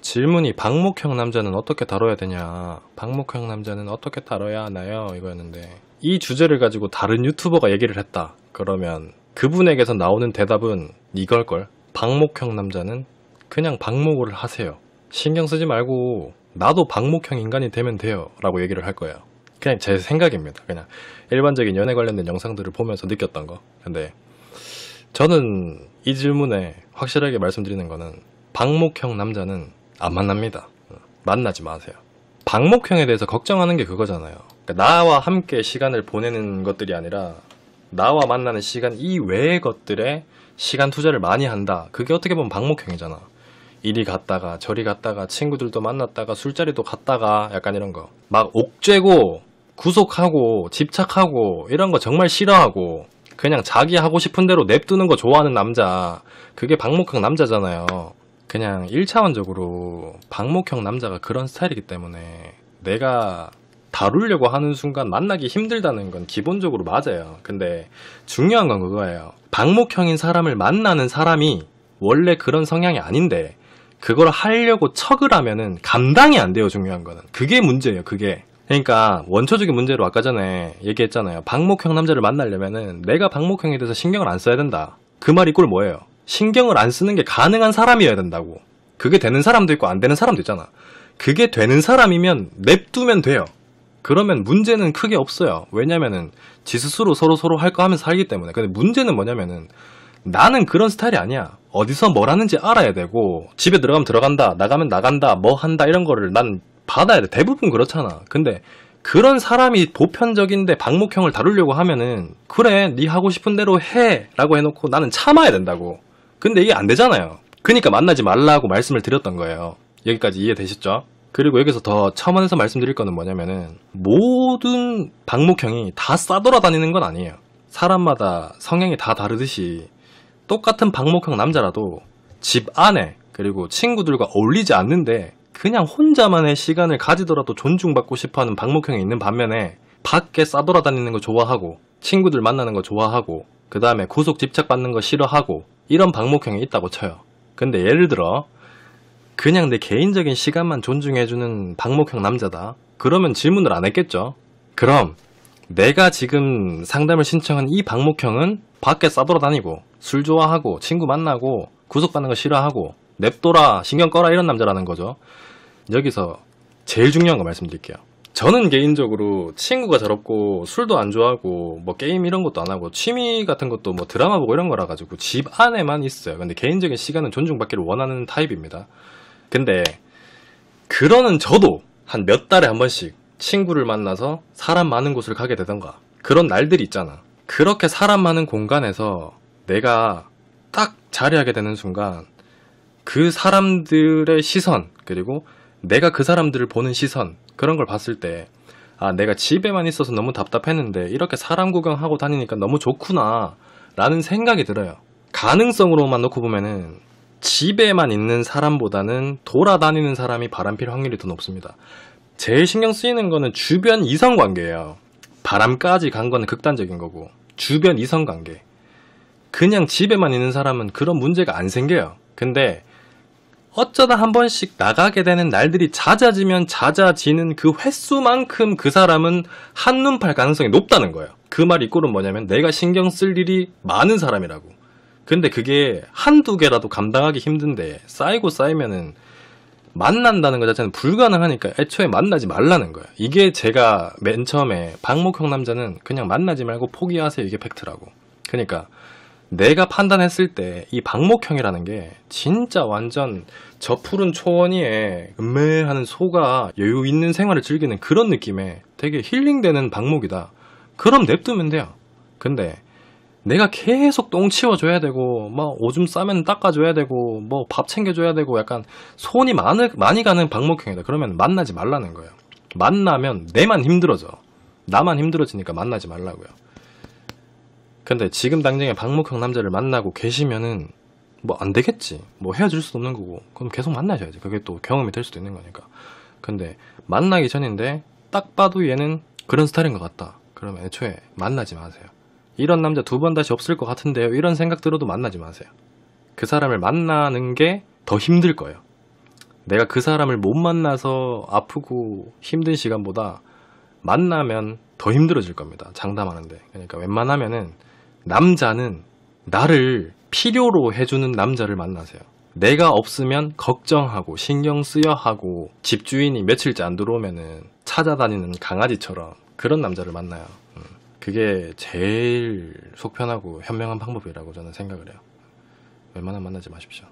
질문이 방목형 남자는 어떻게 다뤄야 되냐, 방목형 남자는 어떻게 다뤄야 하나요? 이거였는데, 이 주제를 가지고 다른 유튜버가 얘기를 했다. 그러면 그분에게서 나오는 대답은 이걸걸. 방목형 남자는 그냥 방목을 하세요. 신경 쓰지 말고 나도 방목형 인간이 되면 돼요 라고 얘기를 할 거예요. 그냥 제 생각입니다. 그냥 일반적인 연애 관련된 영상들을 보면서 느꼈던 거. 근데 저는 이 질문에 확실하게 말씀드리는 거는 방목형 남자는 안 만납니다. 만나지 마세요. 방목형에 대해서 걱정하는 게 그거잖아요. 그러니까 나와 함께 시간을 보내는 것들이 아니라 나와 만나는 시간 이외의 것들에 시간 투자를 많이 한다. 그게 어떻게 보면 방목형이잖아. 이리 갔다가 저리 갔다가 친구들도 만났다가 술자리도 갔다가 약간 이런 거. 막 옥죄고 구속하고 집착하고 이런 거 정말 싫어하고 그냥 자기 하고 싶은 대로 냅두는 거 좋아하는 남자. 그게 방목형 남자잖아요. 그냥 1차원적으로 방목형 남자가 그런 스타일이기 때문에 내가 다루려고 하는 순간 만나기 힘들다는 건 기본적으로 맞아요. 근데 중요한 건 그거예요. 방목형인 사람을 만나는 사람이 원래 그런 성향이 아닌데 그걸 하려고 척을 하면은 감당이 안 돼요. 중요한 거는 그게 문제예요. 그게. 그러니까 원초적인 문제로 아까 전에 얘기했잖아요. 방목형 남자를 만나려면은 내가 방목형에 대해서 신경을 안 써야 된다. 그 말이 꼴 뭐예요? 신경을 안 쓰는 게 가능한 사람이어야 된다고. 그게 되는 사람도 있고 안 되는 사람도 있잖아. 그게 되는 사람이면 냅두면 돼요. 그러면 문제는 크게 없어요. 왜냐면은 지 스스로 서로 할 거 하면서 살기 때문에. 근데 문제는 뭐냐면은 나는 그런 스타일이 아니야. 어디서 뭘 하는지 알아야 되고 집에 들어가면 들어간다, 나가면 나간다, 뭐 한다 이런 거를 난 받아야 돼. 대부분 그렇잖아. 근데 그런 사람이 보편적인데 방목형을 다루려고 하면은 그래 네 하고 싶은 대로 해 라고 해놓고 나는 참아야 된다고. 근데 이게 안 되잖아요. 그러니까 만나지 말라고 말씀을 드렸던 거예요. 여기까지 이해되셨죠? 그리고 여기서 더 첨언해서 말씀드릴 거는 뭐냐면은 모든 방목형이 다 싸돌아다니는 건 아니에요. 사람마다 성향이 다 다르듯이 똑같은 방목형 남자라도 집 안에 그리고 친구들과 어울리지 않는데 그냥 혼자만의 시간을 가지더라도 존중받고 싶어하는 방목형이 있는 반면에 밖에 싸돌아다니는 거 좋아하고 친구들 만나는 거 좋아하고 그 다음에 구속 집착받는 거 싫어하고 이런 방목형이 있다고 쳐요. 근데 예를 들어 그냥 내 개인적인 시간만 존중해주는 방목형 남자다. 그러면 질문을 안 했겠죠. 그럼 내가 지금 상담을 신청한 이 방목형은 밖에 싸돌아다니고 술 좋아하고 친구 만나고 구속받는 거 싫어하고 냅둬라 신경 꺼라 이런 남자라는 거죠. 여기서 제일 중요한 거 말씀드릴게요. 저는 개인적으로 친구가 저렇고 술도 안 좋아하고 뭐 게임 이런 것도 안 하고 취미 같은 것도 뭐 드라마 보고 이런 거라 가지고 집 안에만 있어요. 근데 개인적인 시간은 존중받기를 원하는 타입입니다. 근데 그러는 저도 한 몇 달에 한 번씩 친구를 만나서 사람 많은 곳을 가게 되던가 그런 날들이 있잖아. 그렇게 사람 많은 공간에서 내가 딱 자리하게 되는 순간 그 사람들의 시선 그리고 내가 그 사람들을 보는 시선 그런 걸 봤을 때 아 내가 집에만 있어서 너무 답답했는데 이렇게 사람 구경하고 다니니까 너무 좋구나 라는 생각이 들어요. 가능성으로만 놓고 보면은 집에만 있는 사람보다는 돌아다니는 사람이 바람필 확률이 더 높습니다. 제일 신경 쓰이는 거는 주변 이성관계예요. 바람까지 간 거는 극단적인 거고 주변 이성관계. 그냥 집에만 있는 사람은 그런 문제가 안 생겨요. 근데 어쩌다 한 번씩 나가게 되는 날들이 잦아지면 잦아지는 그 횟수만큼 그 사람은 한눈 팔 가능성이 높다는 거예요. 그 말 이꼴은 뭐냐면 내가 신경 쓸 일이 많은 사람이라고. 근데 그게 한두 개라도 감당하기 힘든데 쌓이고 쌓이면은 만난다는 것 자체는 불가능하니까 애초에 만나지 말라는 거예요. 이게 제가 맨 처음에 방목형 남자는 그냥 만나지 말고 포기하세요 이게 팩트라고. 그러니까 내가 판단했을 때 이 방목형이라는 게 진짜 완전 저 푸른 초원 위에 음메하는 소가 여유 있는 생활을 즐기는 그런 느낌에 되게 힐링되는 방목이다. 그럼 냅두면 돼요. 근데 내가 계속 똥 치워줘야 되고 뭐 오줌 싸면 닦아줘야 되고 뭐 밥 챙겨줘야 되고 약간 손이 많이 가는 방목형이다. 그러면 만나지 말라는 거예요. 만나면 내만 힘들어져. 나만 힘들어지니까 만나지 말라고요. 근데 지금 당장에 방목형 남자를 만나고 계시면은 뭐 안 되겠지. 뭐 헤어질 수도 없는 거고 그럼 계속 만나셔야지. 그게 또 경험이 될 수도 있는 거니까. 근데 만나기 전인데 딱 봐도 얘는 그런 스타일인 것 같다. 그러면 애초에 만나지 마세요. 이런 남자 두 번 다시 없을 것 같은데요. 이런 생각 들어도 만나지 마세요. 그 사람을 만나는 게 더 힘들 거예요. 내가 그 사람을 못 만나서 아프고 힘든 시간보다 만나면 더 힘들어질 겁니다. 장담하는데. 그러니까 웬만하면은 남자는 나를 필요로 해주는 남자를 만나세요. 내가 없으면 걱정하고 신경 쓰여 하고 집주인이 며칠째 안 들어오면은 찾아다니는 강아지처럼 그런 남자를 만나요. 그게 제일 속편하고 현명한 방법이라고 저는 생각을 해요. 웬만하면 만나지 마십시오.